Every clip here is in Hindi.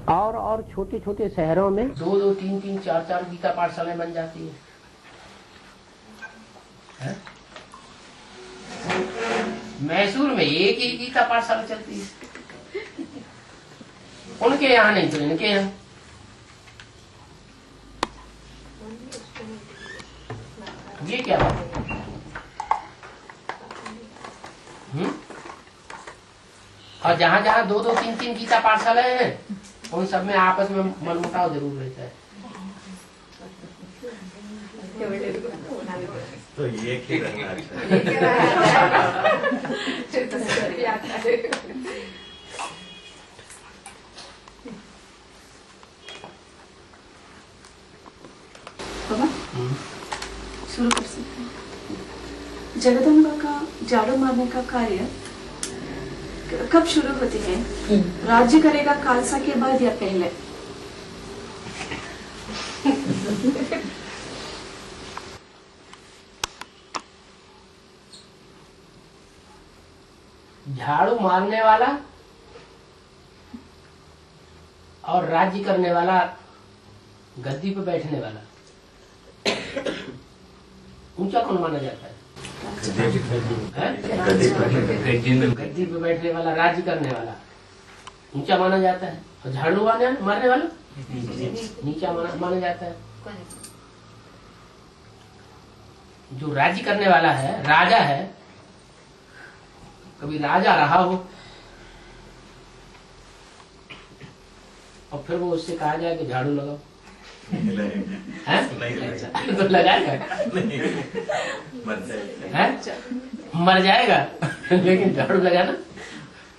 और छोटे छोटे शहरों में 2-2, 3-3, 4-4 गीता पाठशालाएं बन जाती है? मैसूर में एक ही गीता पाठशाला चलती है, उनके यहाँ नहीं तो इनके यहाँ। ये क्या बात है? और जहाँ जहाँ 2-2, 3-3 गीता पाठशालाएं हैं, उन सब में आपस में मनमुटाव जरूर रहता है। तो ये क्या रहना शुरू कर सकते हैं। जगदम्बा का झाड़ू मारने का कार्य कब शुरू होती है? राज्य करेगा खालसा के बाद या पहले? झाड़ू मारने वाला और राज्य करने वाला, गद्दी पे बैठने वाला, ऊंचा कौन माना जाता है? गद्दी पे बैठने वाला, राज्य करने वाला ऊंचा माना जाता है, और झाड़ू मारने वाला नीचा माना जाता है। जो राज्य करने वाला है, राजा है, कभी राजा रहा हो और फिर वो उससे कहा जाए कि झाड़ू लगाओ, तो लगाएगा? मर जाएगा लेकिन झाड़ू लगाना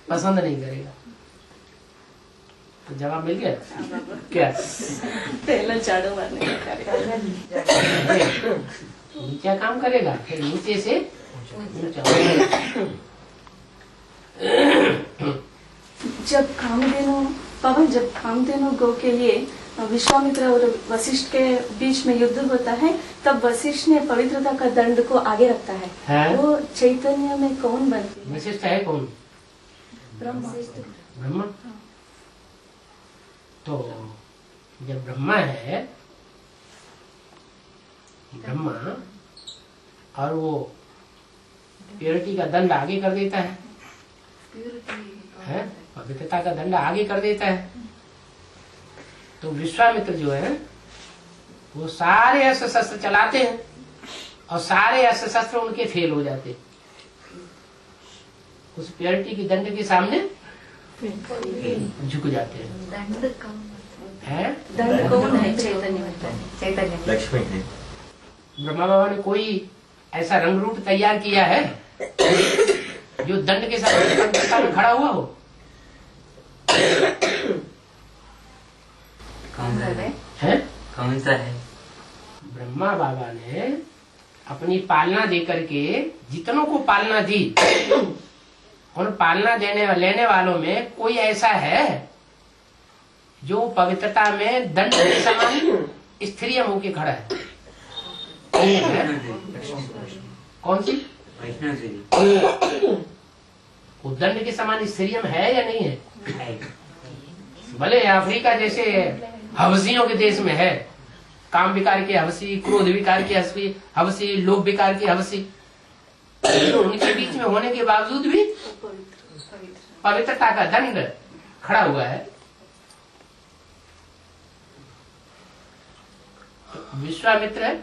पसंद नहीं करेगा। तो जवाब मिल गया क्या? पहला झाड़ू मारने का कार्य नीचा काम करेगा, फिर नीचे से ऊंचा। जब कामधेनु गौ के लिए विश्वामित्र और वशिष्ठ के बीच में युद्ध होता है, तब वशिष्ठ ने पवित्रता का दंड को आगे रखता है। वो चैतन्य में कौन बनती है? वशिष्ठ है कौन? ब्रह्मा। तो जब ब्रह्मा है, ब्रह्मा, और वो प्योरिटी का दंड आगे कर देता है, पवित्रता का दंड आगे कर देता है, तो विश्वामित्र जो है वो सारे अस्त्र शस्त्र चलाते हैं और सारे अस्त्र शस्त्र उनके फेल हो जाते हैं। उस प्योरिटी की दंड के सामने झुक जाते हैं। दंड कौन है? चैतन्य। लक्ष्मी है। ब्रह्मा बाबा ने कोई ऐसा रंग रूप तैयार किया है जो दंड के साथ खड़ा हुआ हो? कौन सा है? ब्रह्मा बाबा ने अपनी पालना देकर के जितनों को पालना दी, उन पालना लेने वालों में कोई ऐसा है जो पवित्रता में दंड के समान स्त्रियम होके खड़ा है? कौन सी? वो दंड के समान स्त्रियम है या नहीं है? भले अफ्रीका जैसे हवसियों के देश में है, काम विकार की हवसी, क्रोध विकार की हवसी, लोभ विकार की हवसी, तो उनके बीच में होने के बावजूद भी पवित्रता का दंड खड़ा हुआ है। विश्वामित्र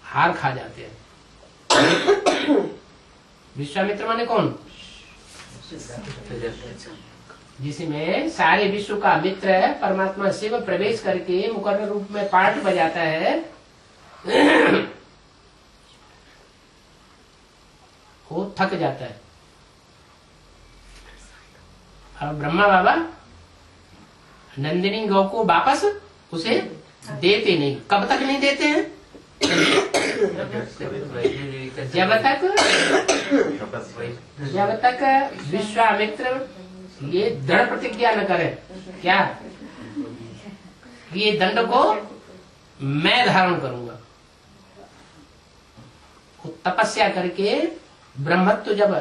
हार खा जाते हैं। विश्वामित्र माने कौन? जिसमें सारे विश्व का मित्र परमात्मा शिव प्रवेश करके मुकर्रर रूप में पार्ट बजाता है, वो थक जाता है। और ब्रह्मा बाबा नंदिनी गौ को वापस उसे देते नहीं। कब तक नहीं देते हैं? जब तक विश्वामित्र ये दृढ़ प्रतिज्ञा न करे, क्या? ये दंड को मैं धारण करूंगा। तपस्या करके ब्रह्मत्व जब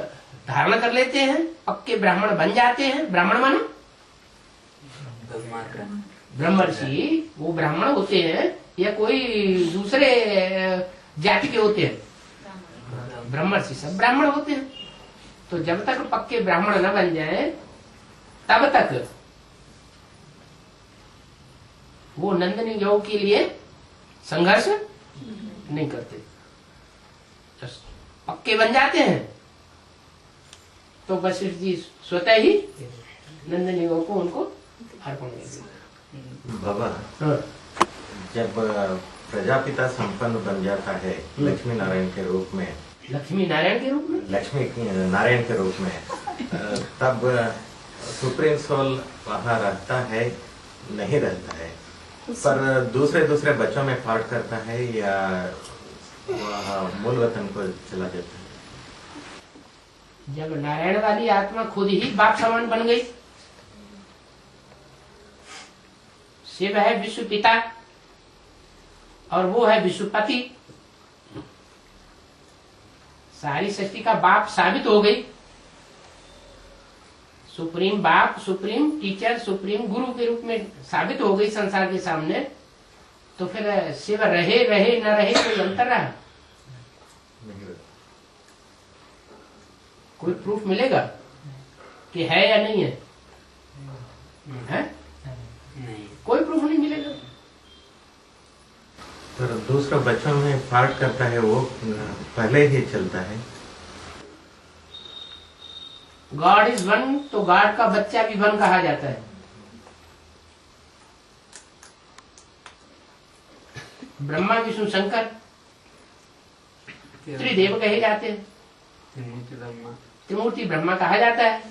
धारण कर लेते हैं, पक्के ब्राह्मण बन जाते हैं। ब्राह्मण माने ब्रह्मर्षि वो ब्राह्मण होते हैं या कोई दूसरे जाति के होते हैं? ब्रह्मर्षि सब ब्राह्मण होते हैं। तो जब तक पक्के ब्राह्मण न बन जाए तब तक वो नंदनी गौ के लिए संघर्ष नहीं करते। तो पक्के बन जाते हैं तो वशिष्ठ जी स्वतः ही नंदनी गौ को उनको अर्पण कर देते। बाबा, हाँ। जब प्रजापिता संपन्न बन जाता है लक्ष्मी नारायण के रूप में, लक्ष्मी नारायण के रूप में, लक्ष्मी नारायण के रूप में, तब सुप्रीम सोल वहाँ रहता है नहीं रहता है, पर दूसरे दूसरे बच्चों में पार्ट करता है या वह मूल वतन को चला जाता है? जब नारायण वाली आत्मा खुद ही बाप समान बन गई, शिव है विश्व पिता और वो है विश्वपति, सारी सृष्टि का बाप साबित हो गई, सुप्रीम बाप, सुप्रीम टीचर, सुप्रीम गुरु के रूप में साबित हो गई संसार के सामने, तो फिर शिव रहे रहे न रहे कोई अंतर रहा? कोई प्रूफ मिलेगा कि है या नहीं है? है? नहीं, कोई प्रूफ नहीं मिलेगा। तो दूसरे बच्चों में पार्ट करता है वो पहले ही चलता है। गॉड इज वन, तो गॉड का बच्चा भी वन कहा जाता है। ब्रह्मा विष्णु शंकर त्रिदेव कहे जाते हैं, त्रिमूर्ति ब्रह्मा कहा जाता है।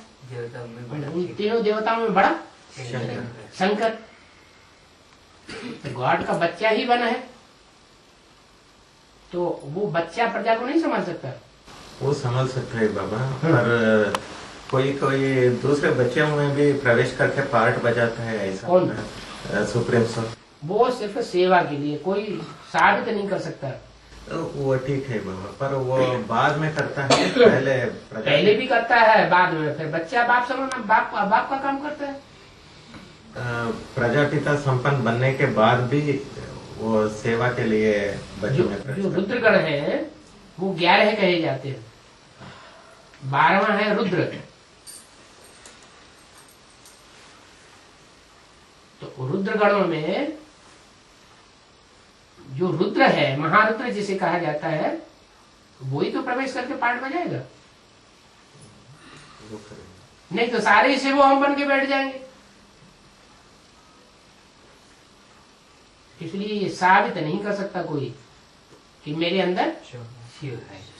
उन तीनों देवताओं में बड़ा शंकर, तो गॉड का बच्चा ही वन है, तो वो बच्चा प्रजा को नहीं संभाल सकता। वो समझ सकता है बाबा, पर कोई कोई दूसरे बच्चों में भी प्रवेश करके पार्ट बजाता है, ऐसा? कौन? Supreme soul. वो सिर्फ सेवा के लिए, कोई साबित नहीं कर सकता। तो वो ठीक है बाबा, पर वो बाद में करता है, पहले भी करता है, बाद में फिर बच्चा बाप समान बाप का काम करता है। प्रजापिता संपन्न बनने के बाद भी वो सेवा के लिए बच्चों में प्रवेश जो करता है। रुद्रगण है वो 11 कहे जाते हैं, 12वां है रुद्र। तो रुद्रगणों में जो रुद्र है, महारुद्र जिसे कहा जाता है, वही तो प्रवेश करके पाठ बजाएगा। वो करेगा। नहीं तो सारे से वो हम बन के बैठ जाएंगे। इसलिए ये साबित नहीं कर सकता कोई कि मेरे अंदर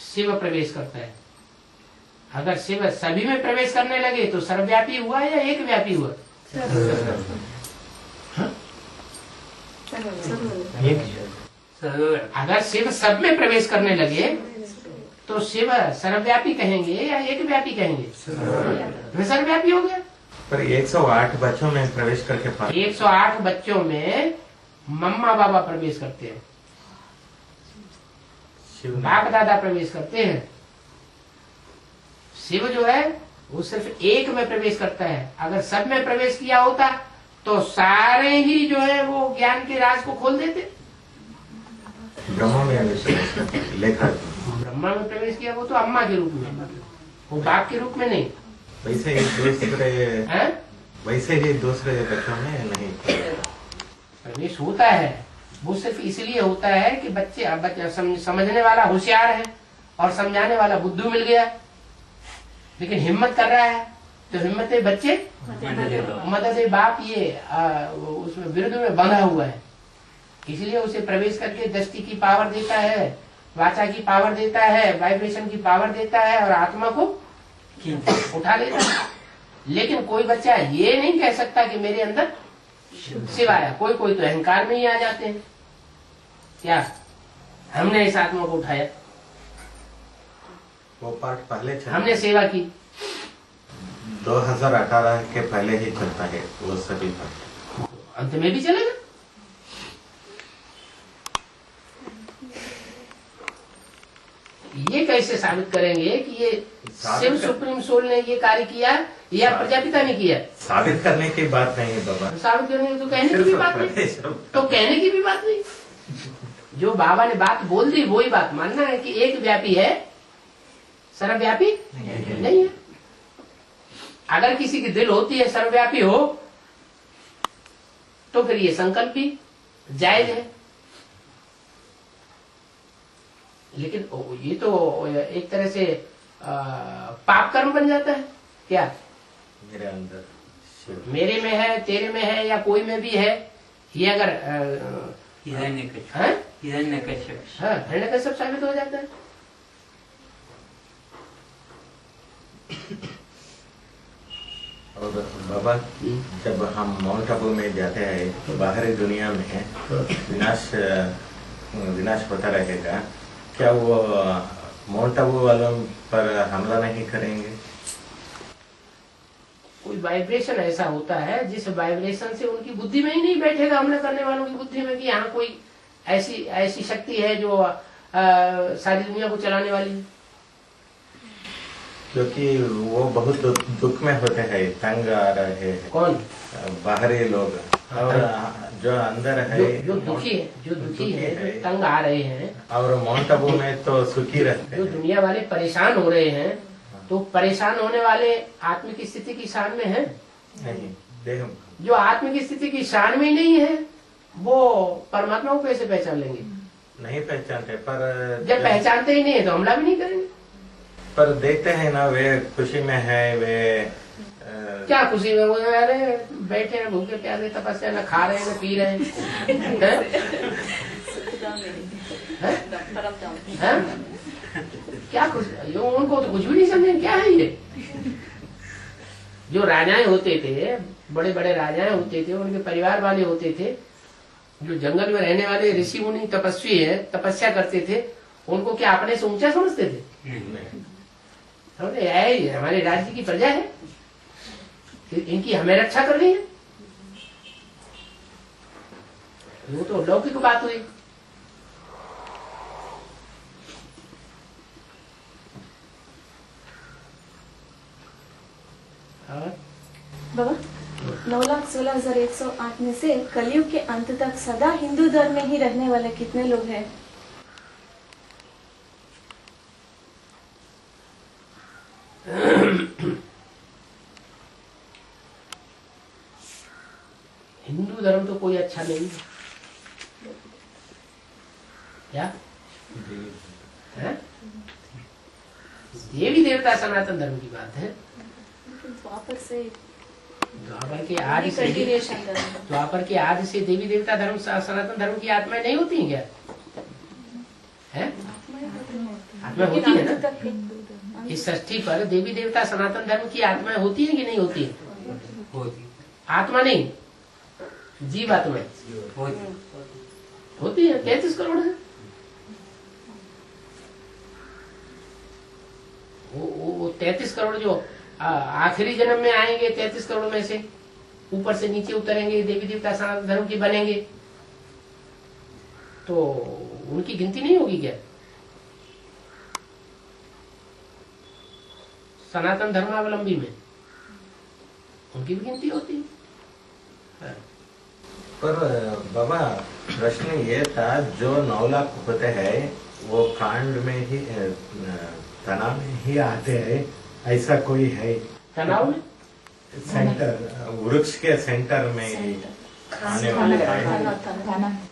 शिव प्रवेश करता है। अगर शिव सभी में प्रवेश करने लगे तो सर्वव्यापी हुआ या एक व्यापी हुआ? अगर शिव सब में प्रवेश करने लगे तो शिव सर्वव्यापी कहेंगे या एक व्यापी कहेंगे? सर्वव्यापी हो गया। पर 108 बच्चों में प्रवेश करके पार्ट 108 बच्चों में मम्मा बाबा प्रवेश करते हैं, बाप दादा प्रवेश करते हैं। शिव जो है वो सिर्फ एक में प्रवेश करता है। अगर सब में प्रवेश किया होता तो सारे ही जो है वो ज्ञान के राज को खोल देते। ब्रह्मा में लेखा ब्रह्मा में प्रवेश किया वो तो अम्मा के रूप में, वो बाप के रूप में नहीं। वैसे ही दूसरे बच्चों में नहीं प्रवेश होता है। वो सिर्फ इसलिए होता है कि बच्चे समझने वाला होशियार है और समझाने वाला बुद्धू मिल गया, लेकिन हिम्मत कर रहा है तो हिम्मत बच्चे मदद बाप ये उसमें विरुद्ध में बंधा हुआ है। इसलिए उसे प्रवेश करके दृष्टि की पावर देता है, वाचा की पावर देता है, वाइब्रेशन की पावर देता है और आत्मा को उठा लेता है। लेकिन कोई बच्चा ये नहीं कह सकता कि मेरे अंदर शिव आया। कोई कोई तो अहंकार में ही आ जाते हैं, क्या हमने इस आत्मा को उठाया, वो पार्ट पहले हमने सेवा की। 2018 के पहले ही चलता है वो सभी पार्ट, अंत में भी चलेगा। ये कैसे साबित करेंगे कि ये साबित शिव कर- सुप्रीम सोल ने ये कार्य किया या प्रजापिता ने किया? साबित करने की बात नहीं है बाबा, साबित करने की तो कहने की भी बात नहीं, तो कहने की भी बात नहीं। जो बाबा ने बात बोल दी वही बात मानना है कि एक व्यापी है, सर्वव्यापी नहीं है। अगर किसी की दिल होती है सर्वव्यापी हो तो फिर ये संकल्प भी जायज है। लेकिन ये तो एक तरह से पाप कर्म बन जाता है क्या? मेरे अंदर शिव मेरे में है, तेरे में है, या कोई में भी है, ये अगर हिरण्यकश्यप है हिरण्यकश्यप हिरण्यकश्यप साबित हो जाता है। और बाबा, जब हम माउंट आबू में जाते हैं तो बाहरी दुनिया में विनाश होता रहेगा, क्या वो माउंट आबू वालों पर हमला नहीं करेंगे? कोई वाइब्रेशन ऐसा होता है जिस वाइब्रेशन से उनकी बुद्धि में ही नहीं बैठेगा, हमला करने वालों की बुद्धि में, कि यहाँ कोई ऐसी शक्ति है जो सारी दुनिया को चलाने वाली है। क्योंकि वो बहुत दुख में होते हैं, तंग आ रहे हैं। कौन? बाहरी लोग, और जो अंदर है जो दुखी है, जो तंग आ रहे हैं, और माउंट आबू में तो सुखी रहते जो हैं। दुनिया वाले परेशान हो रहे हैं, तो परेशान होने वाले आत्मिक स्थिति की शान में है नहीं, देह जो आत्मिक स्थिति की शान में ही नहीं है, वो परमात्मा को कैसे पहचान लेंगे? नहीं पहचानते, पर जब पहचानते ही नहीं है तो हमला भी नहीं करेंगे। पर देखते हैं ना, वे खुशी में है, वे क्या खुशी में? वो अरे बैठे हैं भूखे प्यासे तपस्या, न खा रहे हैं न पी रहे हैं, हैं? क्या खुशी? यो उनको तो कुछ भी नहीं समझे क्या है ये। जो राजाएं होते थे, बड़े बड़े राजाएं होते थे, उनके परिवार वाले होते थे, जो जंगल में रहने वाले ऋषि मुनि तपस्वी है, तपस्या करते थे, उनको क्या अपने से ऊंचा समझते थे? समझे? ये हमारे राज्य की प्रजा है, इनकी हमें रक्षा करनी है। वो तो लौकिक बात हुई। बाबा, 9,16,108 में से कलयुग के अंत तक सदा हिंदू धर्म में ही रहने वाले कितने लोग हैं? हिंदू धर्म तो कोई अच्छा नहीं है क्या है? देवी देवता सनातन धर्म की बात है। द्वापर से द्वापर के आदि से कंटिन्यूएशन धर्म। द्वापर के आदि से देवी देवता धर्म सनातन धर्म की आत्माएं नहीं होती हैं क्या? है? आत्मा होती है ना। इस षष्ठी पर देवी देवता सनातन धर्म की आत्माएं होती हैं कि नहीं होती है? आत्मा नहीं, जीव आत्मा होती है। 33 करोड़ है। वो 33 करोड़ जो आखिरी जन्म में आएंगे, 33 करोड़ में से ऊपर से नीचे उतरेंगे, देवी देवता सनातन धर्म के बनेंगे, तो उनकी गिनती नहीं होगी क्या? सनातन धर्मावलंबी में उनकी भी गिनती होती है। पर बाबा, प्रश्न ये था, जो 9 लाख होते हैं वो कांड में ही तनाव में ही आते हैं, ऐसा कोई है? तनाव में सेंटर, वृक्ष के सेंटर में ही आने वाले हैं।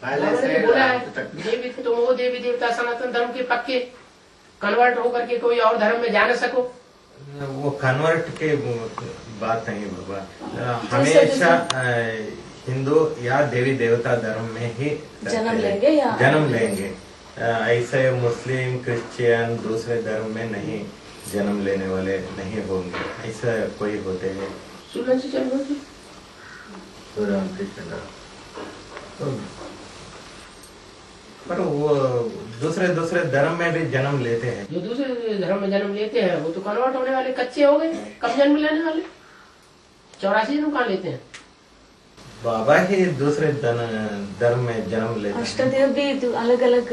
मैंने बोला है, देवी तुम वो देवी देवता सनातन धर्म के पक्के कन्वर्ट होकर के कोई और धर्म में जा न सको। वो कन्वर्ट के बात नहीं बाबा, हमेशा हिंदू या देवी देवता धर्म में ही जन्म लेंगे। ऐसे मुस्लिम, क्रिश्चियन, दूसरे धर्म में नहीं जन्म लेने वाले नहीं होंगे, ऐसा कोई होते हैं। सुनने से चलो जी। तो पर वो दूसरे धर्म में भी जन्म लेते हैं। जो दूसरे धर्म में जन्म लेते हैं वो तो कन्वर्ट होने वाले कच्चे हो गए, कब जन्म लेने वाले? 84 जन्म कहाँ लेते हैं? बाबा ही दूसरे धर्म में जन्म लेते हैं। अष्टदेव भी अलग अलग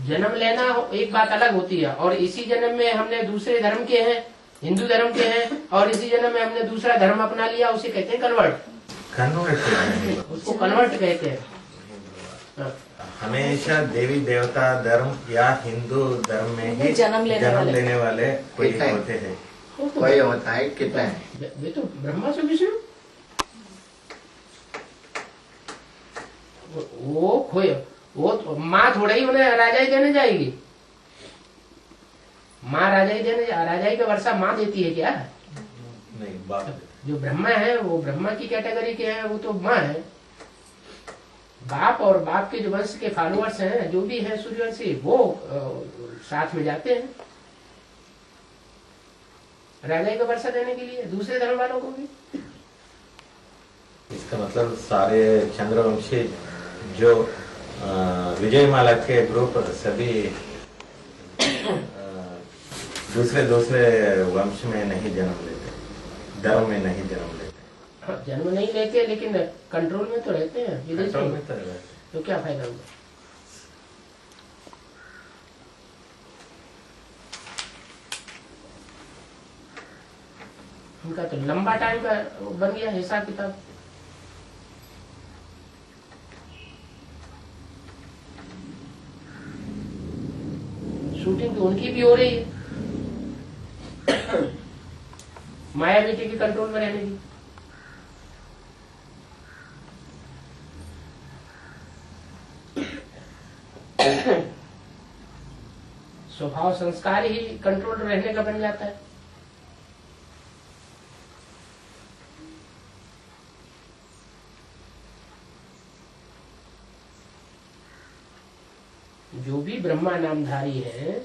जन्म लेना एक बात अलग होती है, और इसी जन्म में हमने दूसरे धर्म के हैं, हिंदू धर्म के हैं, और इसी जन्म में हमने दूसरा धर्म अपना लिया, उसे कहते हैं कन्वर्ट। कन्वर्ट उसको कन्वर्ट कहते हैं। हाँ। हमेशा देवी देवता धर्म या हिंदू धर्म में ही जन्म लेने वाले कोई होते हैं। कोई होता है, कितना है? वे तो ब्रह्मा से विष्णु, वो खोए, वो तो माँ थोड़ा ही उन्हें राजाई देने जाएगी। माँ राजाई का वर्षा माँ देती है क्या? नहीं, बाप जो ब्रह्मा है वो ब्रह्मा की कैटेगरी के हैं, वो तो माँ है। बाप और बाप के जो वंश के फॉलोअर्स हैं, जो भी हैं सूर्यवंशी, वो साथ में जाते हैं राजाई का वर्षा देने के लिए दूसरे धर्म वालों को भी। इसका मतलब सारे चंद्रवंशी जो विजयमाला के ग्रुप सभी दूसरे वंश में नहीं जन्म लेते, धर्म में नहीं जन्म लेते। हाँ, जन्म नहीं लेते, लेकिन कंट्रोल में तो रहते हैं विदेश कंट्रोल में। में तो रहते। तो क्या फायदा हुआ? उनका तो लंबा टाइम का बन गया हिसाब किताब। शूटिंग तो उनकी भी हो रही है माया बेटी के कंट्रोल में रहने की। स्वभाव संस्कार ही कंट्रोल रहने का बन जाता है। जो भी ब्रह्मा नामधारी है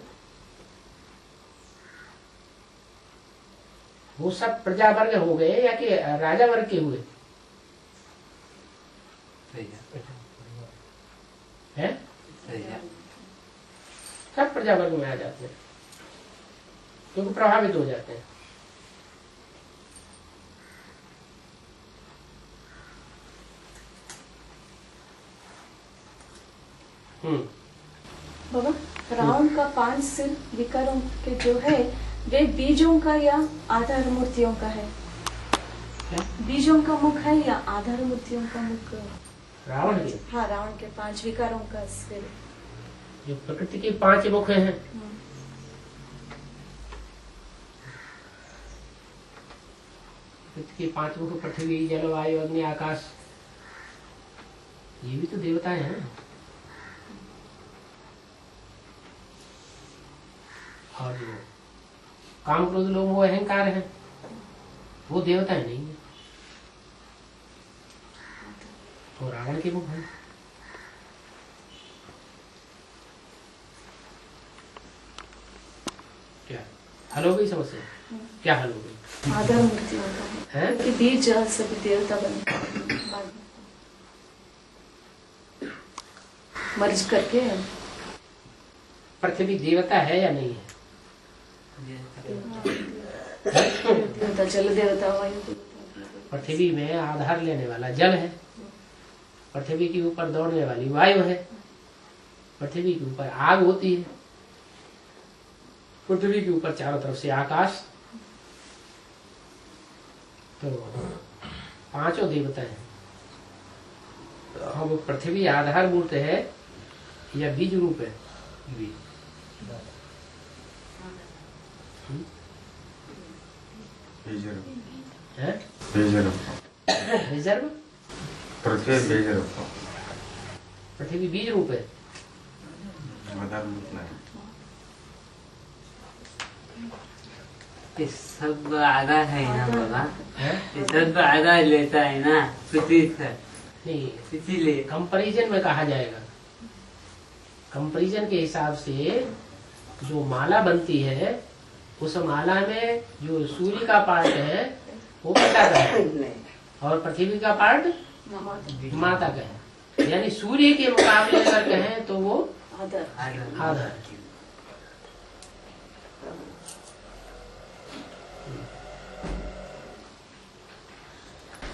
वो सब प्रजा वर्ग हो गए या कि राजा वर्ग के हुए हैं? सब प्रजा वर्ग में आ जाते हैं क्योंकि प्रभावित हो जाते हैं। बाबा, रावण का 5 सिर विकारों के जो है वे बीजों का या आधार मूर्तियों का है? बीजों का मुख है या आधार मूर्तियों का मुख? रावण के, हाँ, रावण के 5 विकारों का सिर जो प्रकृति के 5 मुख हैं, प्रकृति के 5 मुख पृथ्वी, जल, वायु, अग्नि, आकाश, ये भी तो देवताएं हैं। और जो काम क्रोध लोग वो अहंकार है, वो देवताएं नहीं है। तो रावण के मुख है। क्या हल हो गई समस्या? क्या हल हो गई? आधार मूर्तियों का है कि बीज सभी देवता बने मर्ज करके। पृथ्वी देवता है या नहीं है? देवता, जल देवता, वायु देवता। पृथ्वी में आधार लेने वाला जल है, पृथ्वी के ऊपर दौड़ने वाली वायु है, पृथ्वी के ऊपर आग होती है, पृथ्वी के ऊपर चारों तरफ से आकाश। तो 5 देवता है। अब पृथ्वी आधार मूर्त है या बीज रूप है? बीज रिजर्व पृथ्वी बीज रूप है। ये सब आधार है ना बाबा, ये सब आधार लेता है ना पृथ्वी से, नहीं, इसीलिए कंपैरिजन में कहा जाएगा। कंपैरिजन के हिसाब से जो माला बनती है, उस माला में जो सूर्य का पार्ट है वो पिता का है और पृथ्वी का पार्ट माता का है। यानी सूर्य के मुकाबले अगर कहें तो वो आधार है।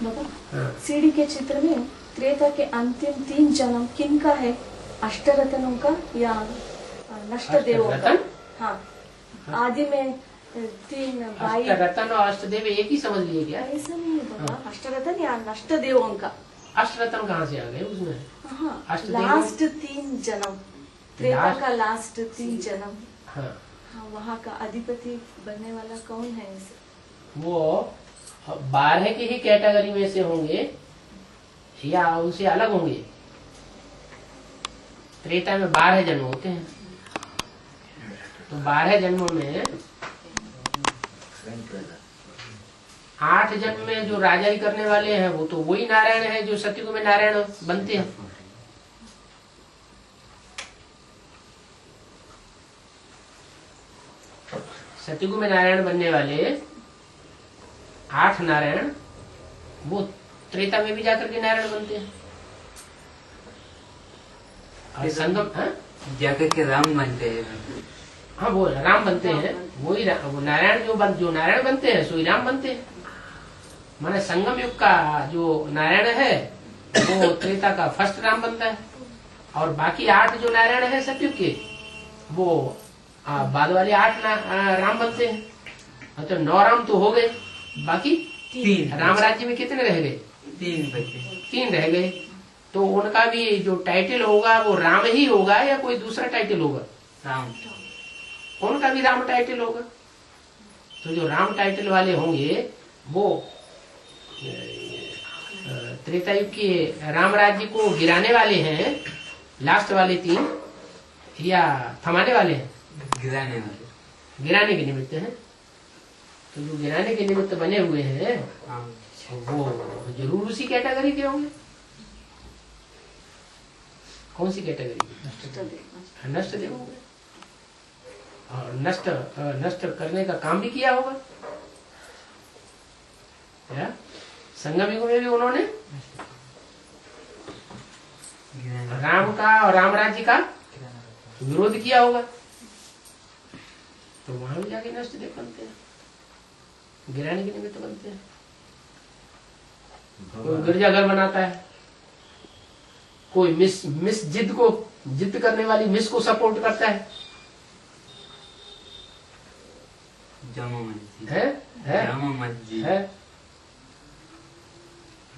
बाबा हाँ। सीढ़ी के चित्र में त्रेता के अंतिम 3 जन्म किन का है? अष्टरत्नों का या नष्ट देवों का? अष्टरत्न? हाँ, आदि में 3 भाई। अष्टरत्न और अष्टदेव एक ही समझ लिए क्या? ऐसा नहीं है बाबा, अष्टरत्न या नष्ट देवों का। अष्टरत्न कहाँ से आ गए उसमें? हाँ, अष्टदेवों- लास्ट 3 जन्म, त्रेता लास्ट- का लास्ट 3 जन्म। हाँ, हाँ, वहाँ का अधिपति बनने वाला कौन है इसे? वो 12 की ही कैटेगरी में से होंगे या उनसे अलग होंगे? त्रेता में 12 जन्म होते हैं, तो 12 जन्मों में 8 जन्म में जो राजाई करने वाले हैं वो तो वही नारायण है जो सतयुग में नारायण बनते हैं। सतयुग में नारायण बनने वाले 8 नारायण वो त्रेता में भी जाकर के नारायण बनते हैं। और संगम, हाँ? जाकर के राम बनते हैं। हाँ, वो राम बनते हैं, वही वो नारायण जो नारायण बनते हैं सो ही राम बनते हैं। माने संगम युग का जो नारायण है वो त्रेता का फर्स्ट राम बनता है, और बाकी 8 जो नारायण है सतयुग के वो बाद वाले 8 राम बनते हैं। तो 9 राम तो हो गए, बाकी 3 राम राज्य में कितने रह गए? 3 बचे। 3 रह गए। तो उनका भी जो टाइटल होगा वो राम ही होगा या कोई दूसरा टाइटल होगा? राम। उनका भी राम टाइटल होगा। तो जो राम टाइटल वाले होंगे वो त्रेता युग के राम राज्य को गिराने वाले हैं, लास्ट वाले 3, या थमाने वाले हैं? गिराने वाले। गिराने के निमित्त हैं। तो जो गिराने के निमित्त बने हुए हैं हाँ। वो जरूर उसी कैटेगरी के होंगे। कौन सी कैटेगरी? नष्ट देव होंगे, और नष्ट करने का काम भी किया होगा। या संगम युग में भी उन्होंने राम का और राम राज्य का विरोध किया होगा, तो वहां भी जाके नष्ट देव बनते हैं, गिराने के निमित्त बनते हैं। कोई गिरजाघर बनाता है, कोई मिस जिद करने वाली मिस को सपोर्ट करता है, जामा मस्जिद है? जामा मस्जिद है?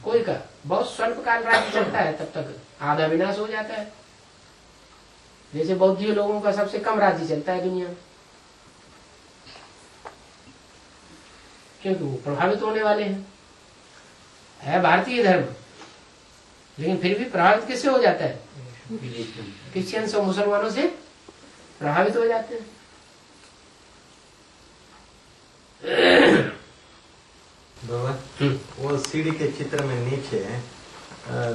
कोई का बहुत स्वल्प काल राज्य चलता है, तब तक आधा विनाश हो जाता है। जैसे बौद्धियों लोगों का सबसे कम राज्य चलता है दुनिया में, क्योंकि वो प्रभावित होने वाले हैं। है भारतीय धर्म, लेकिन फिर भी प्रभावित किससे हो जाता है? क्रिश्चियंस और मुसलमानों से प्रभावित हो जाते हैं। बाबा, वो सीढ़ी के चित्र में नीचे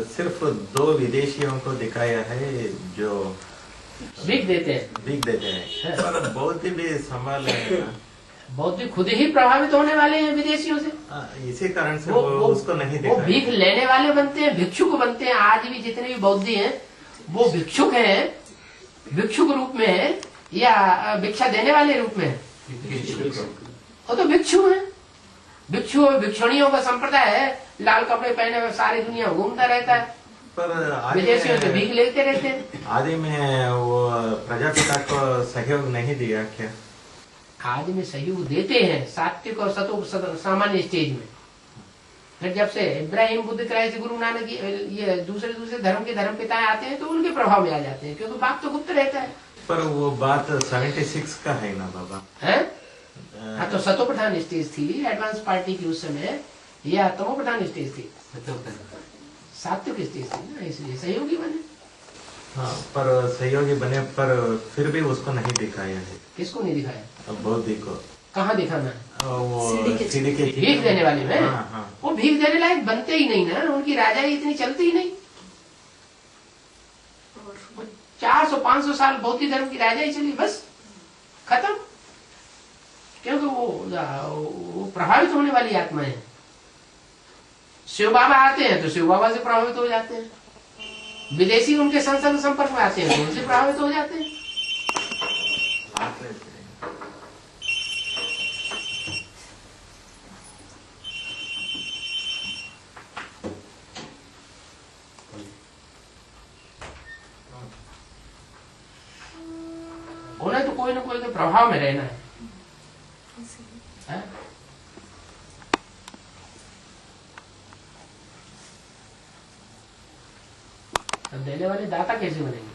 सिर्फ 2 विदेशियों को दिखाया है जो भीख देते हैं। भीख देते हैं, पर बौद्ध भी संभाल रहे हैं ना। बौद्ध खुद ही प्रभावित होने वाले हैं विदेशियों से। इसी कारण से वो उसको नहीं वो देखा। भीख लेने वाले बनते हैं, भिक्षुक बनते हैं। आज भी जितने भी बौद्धी हैं वो भिक्षुक हैं, भिक्षुक रूप में है या भिक्षा देने वाले रूप में है? वो तो भिक्षु है। भिक्षु और भिक्षुणियों का संप्रदाय है, लाल कपड़े पहने हुए सारी दुनिया घूमता रहता है, पर आदि विदेशियों से में- भीख लेते रहते हैं। आदि में वो प्रजापिता को सहयोग नहीं दिया क्या? आज में सहयोग देते हैं सात्विक और सामान्य स्टेज में। फिर जब से इब्राहिम, बुद्ध, क्राइस्ट, गुरु नानक, ये दूसरे धर्म के धर्म पिताएं आते हैं तो उनके प्रभाव में आ जाते हैं, क्योंकि बात तो गुप्त रहता है। पर वो बात 76 का है ना बाबा। है? हाँ, तो सतो प्रधान स्टेज थी एडवांस पार्टी की उस समय, या तमो प्रधान स्टेज थी? सात्विक स्टेज थी ना, इसलिए सहयोगी बने। हाँ, पर सहयोगी बने, पर फिर भी उसको नहीं दिखाया है। किसको नहीं दिखाया? बौद्धि को। कहाँ दिखाना है? वो सीढ़ी के भीख देने वाले में? हाँ, हाँ। वो भीख देने लायक बनते ही नहीं ना, उनकी राजाई इतनी चलती ही नहीं। 400-500 साल बौद्ध धर्म की राजाई चली, बस खत्म। क्योंकि वो प्रभावित होने वाली आत्माएं हैं। शिव बाबा आते हैं तो शिव बाबा से प्रभावित हो जाते हैं, विदेशी उनके संसर्ग संपर्क में आते हैं तो उनसे प्रभावित हो जाते हैं। कोई ना कोई के प्रभाव में रहना है? अब देने वाले दाता कैसे बनेंगे?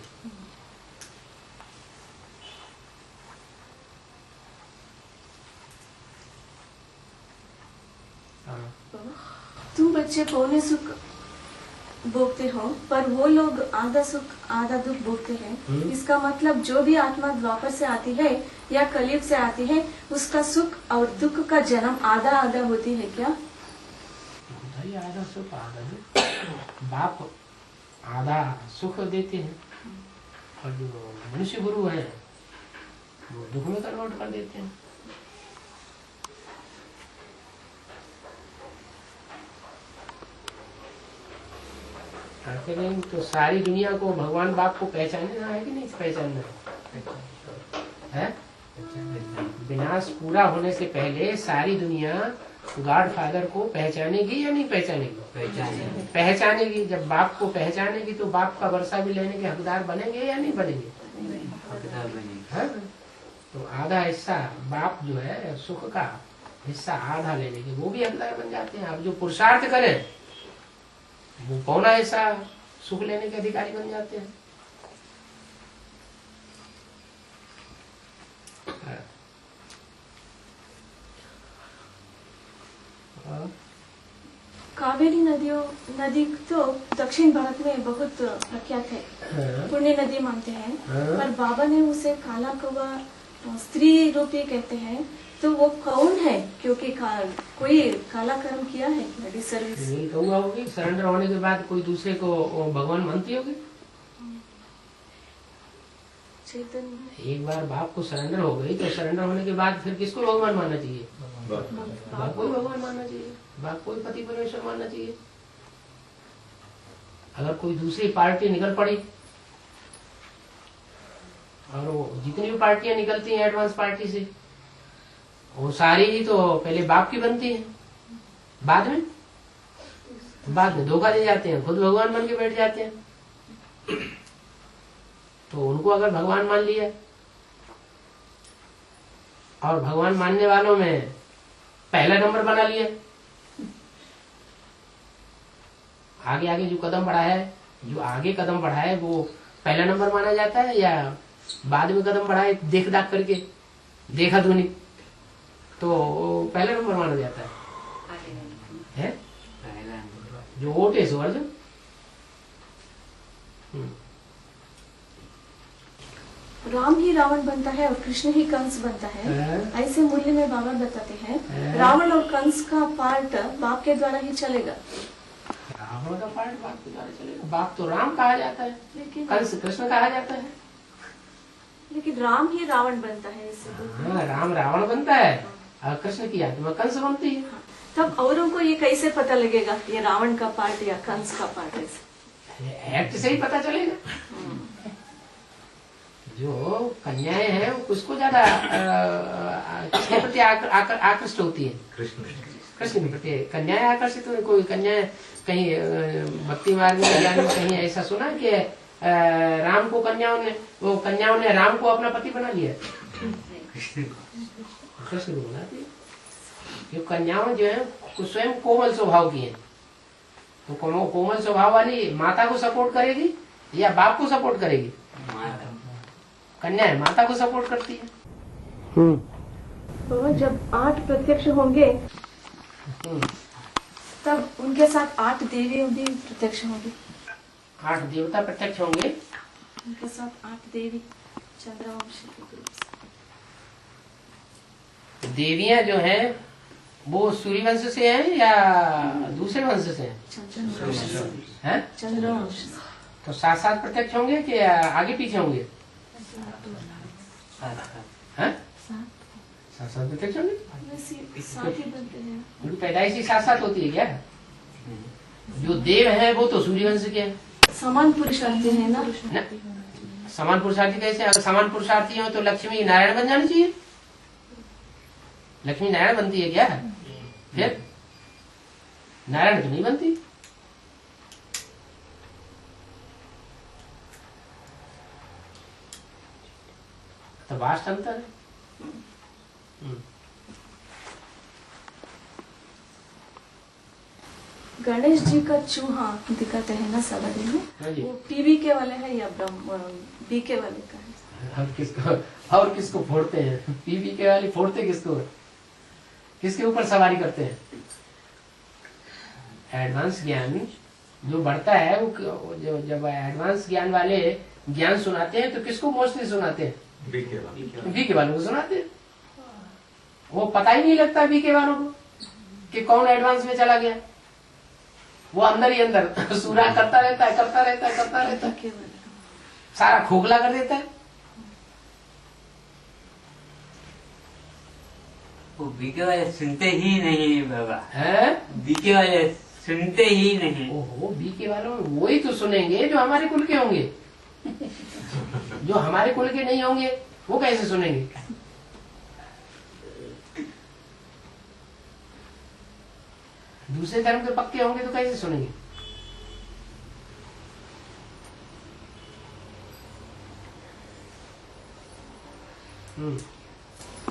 तुम बच्चे पौने सुख भोगते हो, पर वो लोग आधा सुख आधा दुख भोगते हैं। इसका मतलब जो भी आत्मा द्वापर से आती है या कलयुग से आती है, उसका सुख और दुख का जन्म आधा आधा होती है क्या? आधा सुख आधा दुख। बाप आधा सुख देते हैं और जो मनुष्य गुरु है वो दुख में कन्वर्ट कर देते हैं। तो सारी दुनिया को भगवान बाप को पहचानना है कि नहीं पहचानना है? विनाश पूरा होने से पहले सारी दुनिया गॉड फादर को पहचानेगी या नहीं पहचानेगी? पहचानेगी। जब बाप को पहचानेगी तो बाप का वर्षा भी लेने के हकदार बनेंगे या नहीं बनेंगे? हाँ? तो आधा हिस्सा बाप जो है सुख का हिस्सा आधा लेने के वो भी हकदार बन जाते हैं। अब जो पुरुषार्थ करें वो पौना हिस्सा सुख लेने के अधिकारी बन जाते हैं। कावेरी नदी तो दक्षिण भारत में बहुत प्रख्यात है, पुण्य नदी मानते हैं। पर बाबा ने उसे काला कौवा स्त्री रूपी कहते हैं, तो वो कौन है? क्योंकि कोई काला कर्म किया है, नदी सर्विस कौवा होगी। सरेंडर होने के बाद कोई दूसरे को भगवान मानती होगी। एक बार बाप को सरेंडर हो गई तो सरेंडर होने के बाद फिर किसको भगवान मानना चाहिए? बाप को ही भगवान मानना चाहिए, बाप को ही पति परमेश्वर मानना चाहिए। अगर कोई दूसरी पार्टी निकल पड़ी, और वो जितनी भी पार्टियां निकलती हैं एडवांस पार्टी से, वो सारी ही तो पहले बाप की बनती है, बाद में धोखा दे जाते हैं, खुद भगवान बन के बैठ जाते हैं। तो उनको अगर भगवान मान लिया, और भगवान मानने वालों में पहला नंबर बना लिया, आगे जो कदम बढ़ा है वो पहला नंबर माना जाता है, या बाद में कदम बढ़ाए देख दाख करके देखा धुनी तो पहला नंबर माना जाता है? जो वोट है सो अर्जुन। राम ही रावण बनता है और कृष्ण ही कंस बनता है, ऐसे मूल्य में बाबा बताते हैं। रावण और कंस का पार्ट बाप के द्वारा ही चलेगा। रावण का पार्ट बाप के द्वारा चलेगा। बाप तो राम कहा जाता है, कंस कृष्ण कहा जाता है। लेकिन राम ही रावण बनता है इससे। राम रावण बनता है और कृष्ण की आत्मा कंस बनती है। तब औरों को ये कैसे पता लगेगा ये रावण का पार्ट या कंस का पार्ट है? एक्ट से ही पता चलेगा। जो कन्याएं हैं वो किसको ज्यादा किसके प्रति आकृष्ट होती है? कृष्ण के प्रति कन्याएं आकर्षित हुई। कोई कन्याएं कहीं भक्ति मार्ग में ज्ञान में कहीं ऐसा सुना कि राम को कन्याओं ने राम को अपना पति बना लिया? कृष्ण को बनाती है। ये कन्याओं जो है स्वयं कोमल स्वभाव की है, तो कोमल स्वभाव वाली माता को सपोर्ट करेगी या बाप को सपोर्ट करेगी? कन्या माता को सपोर्ट करती है। तो जब 8 प्रत्यक्ष होंगे तब उनके साथ 8 देवी भी प्रत्यक्ष होंगे। 8 देवता प्रत्यक्ष होंगे, उनके साथ 8 देवी चंद्रवंशी के ग्रुप से। देवियां जो हैं वो सूर्यवंश से हैं या दूसरे वंश से हैं? चंद्रवंश। तो 7 प्रत्यक्ष होंगे कि आगे पीछे होंगे? 7 प्रत्यक्ष होंगे। उनकी पैदाइश 7 होती है क्या? जो देव है वो तो सूर्यवंश के हैं। समान पुरुषार्थी है ना? समान पुरुषार्थी कैसे? अगर समान पुरुषार्थी हो तो लक्ष्मी नारायण बन जानी चाहिए। लक्ष्मी नारायण बनती है क्या? फिर नारायण तो नहीं बनती। तो वास्ट अंतर है। गणेश जी का चूहा दिखाते हैं ना सवारी में, हाँ जी। वो पीवीके वाले है या बीके वाले का है? और किसको फोड़ते हैं? पीवीके वाले फोड़ते किसको? किसके ऊपर सवारी करते हैं? एडवांस ज्ञान जो बढ़ता है वो जब एडवांस ज्ञान वाले ज्ञान सुनाते हैं तो किसको मोस्टली सुनाते हैं? बीके वालों को सुनाते हैं। वो पता ही नहीं लगता बीके वालों को कि कौन एडवांस में चला गया। वो अंदर ही अंदर सूरा करता रहता है, करता रहता है, करता रहता है, बीके वाले। सारा खोखला कर देता है। वो बीके वाले सुनते ही नहीं बाबा, हैं? बीके वाले सुनते ही नहीं। ओहो, बीके वालों में वही तो सुनेंगे जो हमारे कुल के होंगे। जो हमारे कुल के नहीं होंगे वो कैसे सुनेंगे? दूसरे धर्म के पक्के होंगे तो कैसे सुनेंगे?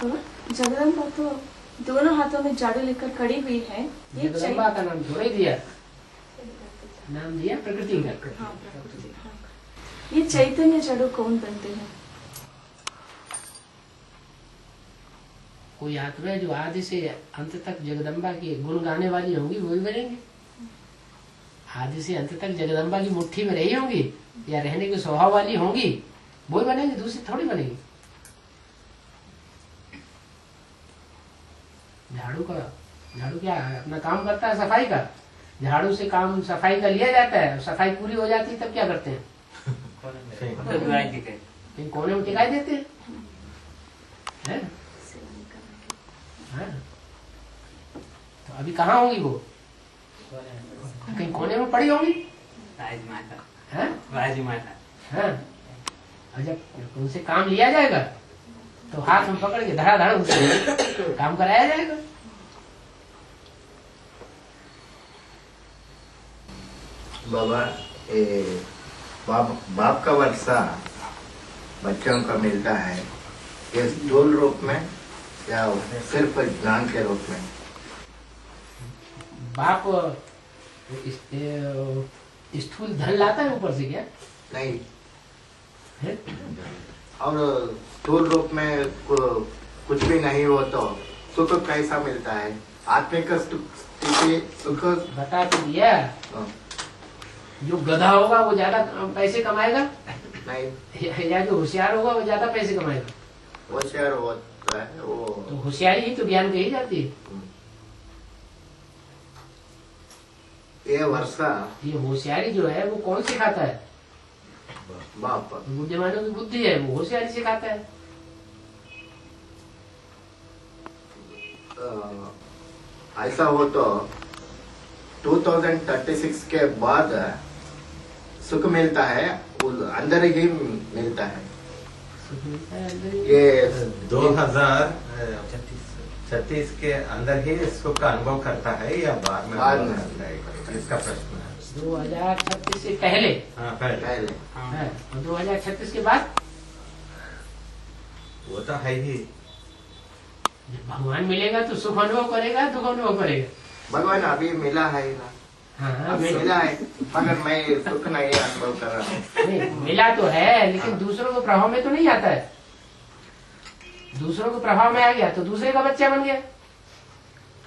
तो जगदम्बा तो दोनों हाथों में झाड़ू लेकर खड़ी हुई है। ये जगदम्बा का नाम थोड़ा ही दिया, नाम दिया प्रकृति का। हाँ, प्रकृति, हाँ। ये चैतन्य जड़ों कौन बनते हैं? कोई आत्मा जो आदि से अंत तक जगदम्बा के गुण गाने वाली होंगी वही बनेंगे। आदि से अंत तक जगदम्बा की मुट्ठी में रही होंगी या रहने के स्वभाव वाली होंगी वही बनेंगे, दूसरी थोड़ी बनेगी। झाड़ू क्या है? अपना काम करता है सफाई का। झाड़ू से काम सफाई का लिया जाता है, सफाई पूरी हो जाती है तब क्या करते हैं? कहीं कोने में टिकाई देते हैं। हाँ। तो अभी कहाँ होंगी वो? कहीं कोने में पड़ी होंगी। राजमाता, हाँ? राजमाता। हाँ। और जब उनसे काम लिया जाएगा तो हाथ में पकड़ के धड़ाधड़ उनसे काम कराया जाएगा। बाबा, बाप का वर्षा बच्चों को मिलता है, ये स्थूल रूप में या सिर्फ ज्ञान के रूप में? बाप स्थूल धन लाता है ऊपर से क्या? नहीं। है? और स्थूल रूप में कुछ भी नहीं हो तो सुख कैसा मिलता है? आत्मिक स्थिति सुख बता तो दिया। जो गधा होगा वो ज्यादा पैसे कमाएगा नहीं, या जो होशियार होगा वो ज्यादा पैसे कमाएगा। होशियार होता है वो। तो होशियारी ही तो ज्ञान कही जाती है। ये वर्षा ये होशियारी जो है वो कौन सिखाता है? बाप। बुद्धिमानों की बुद्धि है, वो होशियारी सिखाता है। ऐसा हो तो 2036 के बाद सुख मिलता है, अंदर ही मिलता है। ये 2036 के अंदर ही सुख का अनुभव करता है या बाद में? बाद में। इसका प्रश्न है। 2036 से पहले। हाँ, पहले है, और 2036 के बाद वो तो है ही। जब भगवान मिलेगा तो सुख अनुभव करेगा, दुख अनुभव करेगा। भगवान अभी मिला है ना। हाँ, मिला है, मगर मैं सुख नहीं अनुभव कर रहा हूँ। नहीं, मिला तो है लेकिन दूसरों के प्रभाव में तो नहीं आता है। दूसरों के प्रभाव में आ गया तो दूसरे का बच्चा बन गया।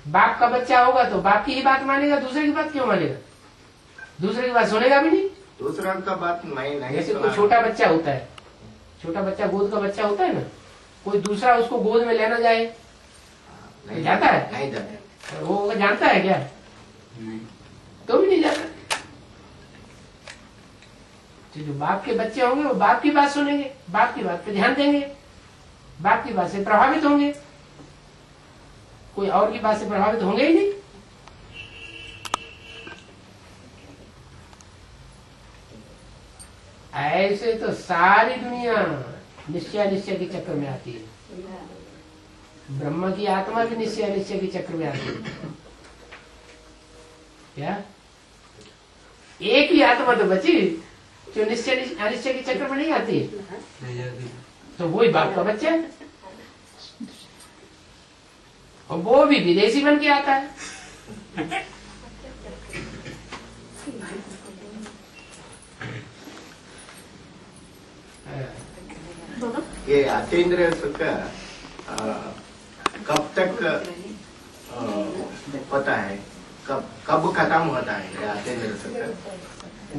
बाप का बच्चा होगा तो बाप की ही बात मानेगा, दूसरे की बात क्यों मानेगा? दूसरे की बात सुनेगा भी नहीं। दूसरा का बात मैं नहीं जैसे सुना। कोई छोटा बच्चा होता है, छोटा बच्चा गोद का बच्चा होता है ना, कोई दूसरा उसको गोद में लेना जाए नहीं जाता है? नहीं जाता। वो जानता है क्या? तो भी नहीं जाता। तो जो बाप के बच्चे होंगे वो बाप की बात सुनेंगे, बाप की बात पे ध्यान देंगे, बाप की बात से प्रभावित होंगे, कोई और की बात से प्रभावित होंगे ही नहीं। ऐसे तो सारी दुनिया निश्चय के चक्कर में आती है। ब्रह्मा की आत्मा भी निश्चय के चक्र में आती है। क्या एक ही आत्मा तो बची जो निश्चय के चक्र में नहीं आती है। तो वही बाप का बच्चा है, और वो भी विदेशी बन के आता है। ये अतीन्द्रिय सुख कब तक होता है, कब खत्म होता है ये अतीन्द्रिय सुख?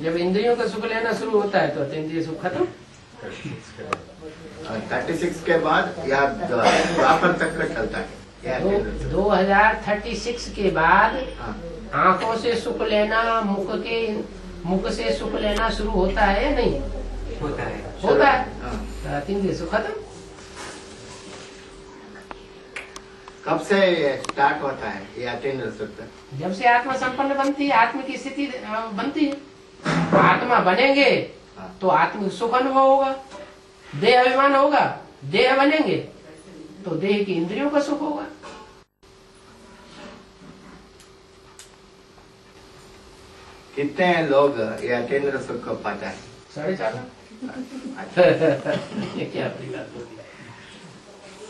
जब इंद्रियों का सुख लेना शुरू होता है तो अतीन्द्रिय सुख खत्म। 36 के बाद या द्वापर तक का चलता है ये अतीन्द्रिय सुख? 2036 के बाद हाँ। आंखों से सुख लेना, मुख से सुख लेना शुरू होता है या नहीं होता है? होता है। हाँ। अतीन्द्रिय सुख खत्म। कब से स्टार्ट होता है ये अतीन्द्रिय सुख? जब से आत्मा संपन्न बनती है, आत्मा की स्थिति बनती है। आत्मा बनेंगे तो आत्मिक सुख अनुभव होगा, देह अभिमान होगा, देह बनेंगे तो देह की इंद्रियों का सुख होगा। कितने लोग ये अतीन्द्रिय सुख को पाता है? 4.5 ये क्या बड़ी बात होती है।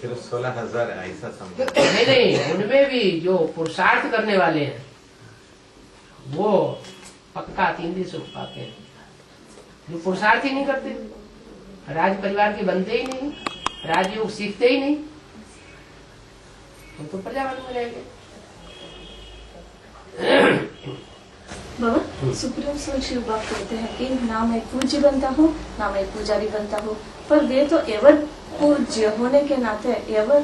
सिर्फ 16,000 ऐसा समझो। नहीं, उनमें भी जो पुरुषार्थ करने वाले हैं वो पक्का अतीन्द्रिय सुख पाते हैं। जो पुरुषार्थ ही नहीं करते, राज परिवार के बनते ही नहीं, राजयोग सीखते ही नहीं, तो प्रजावन में रहेंगे। बाबा, सुप्रीम सोल शिव बाबा कहते हैं कि ना मैं पूज्य बनता हूँ ना मैं पुजारी बनता हूँ, पर वे तो एवर पूज्य होने के नाते, एवर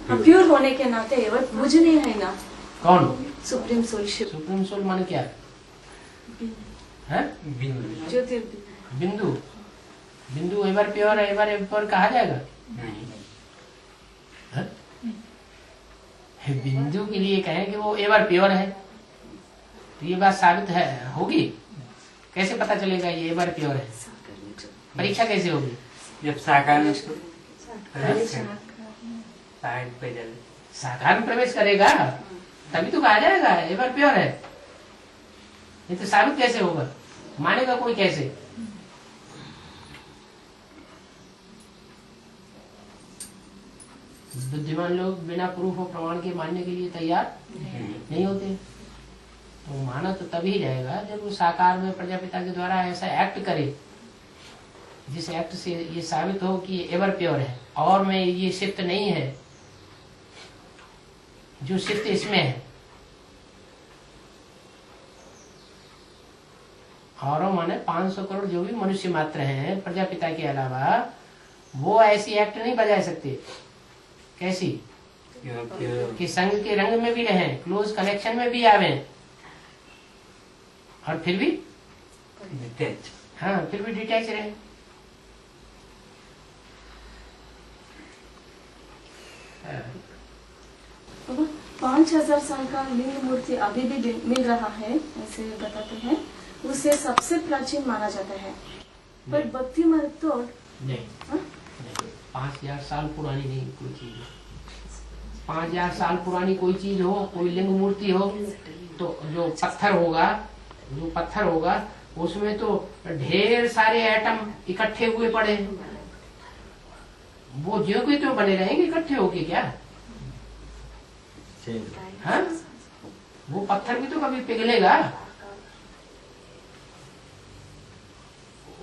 प्योर होने के नाते एवर पूजनीय है ना। कौन? Supreme soul Shiv. Supreme soul माने क्या है? ज्योतिर्बिंदु। बिंदु। बिंदु एवर प्योर है, एवर एवर कहा जाएगा? नहीं। है? बिंदु के लिए कहें कि वो एवर प्योर है तो ये बात साबित है होगी? कैसे पता चलेगा ये एवर प्योर है? परीक्षा कैसे होगी? जब साकार में साइड पे चले, साकार में प्रवेश करेगा तभी तो कहा जाएगा एवर प्योर है। ये तो साबित कैसे होगा? मानेगा कोई कैसे? बुद्धिमान लोग बिना प्रूफ और प्रमाण के मानने के लिए तैयार नहीं होते। तो माना तो तभी जाएगा जब वो साकार में प्रजापिता के द्वारा ऐसा एक्ट करे जिस एक्ट से ये साबित हो कि एवर प्योर है और में ये सिद्ध नहीं है जो सिद्ध इसमें है। और माने 500 करोड़ जो भी मनुष्य मात्र हैं प्रजापिता के अलावा, वो ऐसी एक्ट नहीं बजा सकते। कैसी? कि संघ के रंग में भी रहें, क्लोज कनेक्शन में भी आवे और फिर भी डिटैच। हाँ, फिर भी डिटैच रहे। बाबा, 5000 साल का लिंग मूर्ति अभी भी मिल रहा है ऐसे बताते हैं, उसे सबसे प्राचीन माना जाता है, पर भक्ति मार्ग तो नहीं, नहीं, 5000 साल पुरानी नहीं कोई चीज। 5000 साल पुरानी कोई चीज हो, कोई लिंग मूर्ति हो, तो जो पत्थर होगा उसमें तो ढेर सारे एटम इकट्ठे हुए पड़े, वो जो कोई तो बने रहेंगे इकट्ठे होके क्या? हाँ? वो पत्थर भी तो कभी पिघलेगा।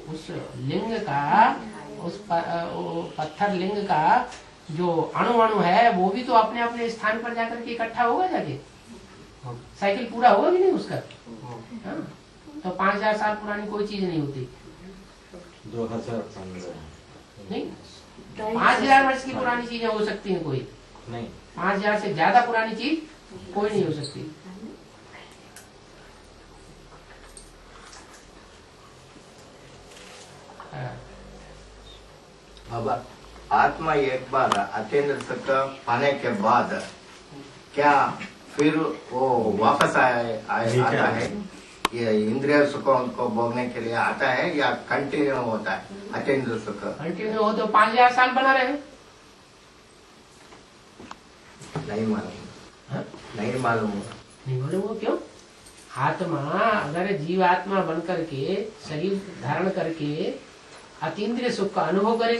उस लिंग का, उस पत्थर लिंग का जो अणु है वो भी तो अपने अपने स्थान पर जाकर के इकट्ठा होगा जाके। साइकिल पूरा होगा कि नहीं उसका? हाँ? तो 5000 साल पुरानी कोई चीज नहीं होती। 2015 नहीं, 5000 वर्ष की पुरानी चीजें हो सकती हैं कोई नहीं, 5000 से ज्यादा पुरानी चीज कोई नहीं हो सकती। अब आत्मा एक बार अतीन्द्रिय सुख पाने के बाद क्या फिर वो वापस आता है? ये इंद्रिय सुखों को भोगने के लिए आता है या कंटिन्यू होता है अतीन्द्रिय सुख? कंटिन्यू हो तो 5000 साल बना रहे। नहीं मालूम। नहीं मालूम। नहीं मालूम हो क्यों? आत्मा अगर जीवात्मा बन करके शरीर धारण करके अतीन्द्रिय सुख का अनुभव करे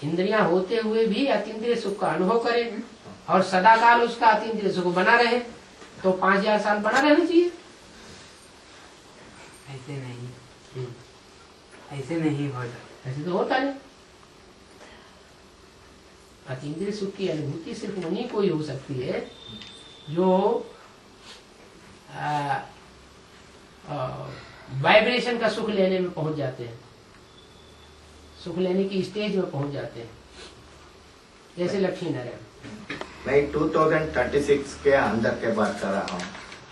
इंद्रियां होते हुए भी अतीन्द्रिय सुख का अनुभव करे और सदाकाल उसका अतीन्द्रिय सुख बना रहे, तो 5000 साल बना रहना चाहिए। ऐसे नहीं, ऐसे नहीं होता। ऐसे तो होता नहीं। अतीन्द्रिय सुख की अनुभूति सिर्फ उन्हीं को ही हो सकती है जो वाइब्रेशन का सुख लेने में पहुंच जाते हैं, सुख लेने की स्टेज में पहुंच जाते हैं, जैसे लक्ष्मी नारायण। मैं 2036 के अंदर के बात कर रहा हूँ।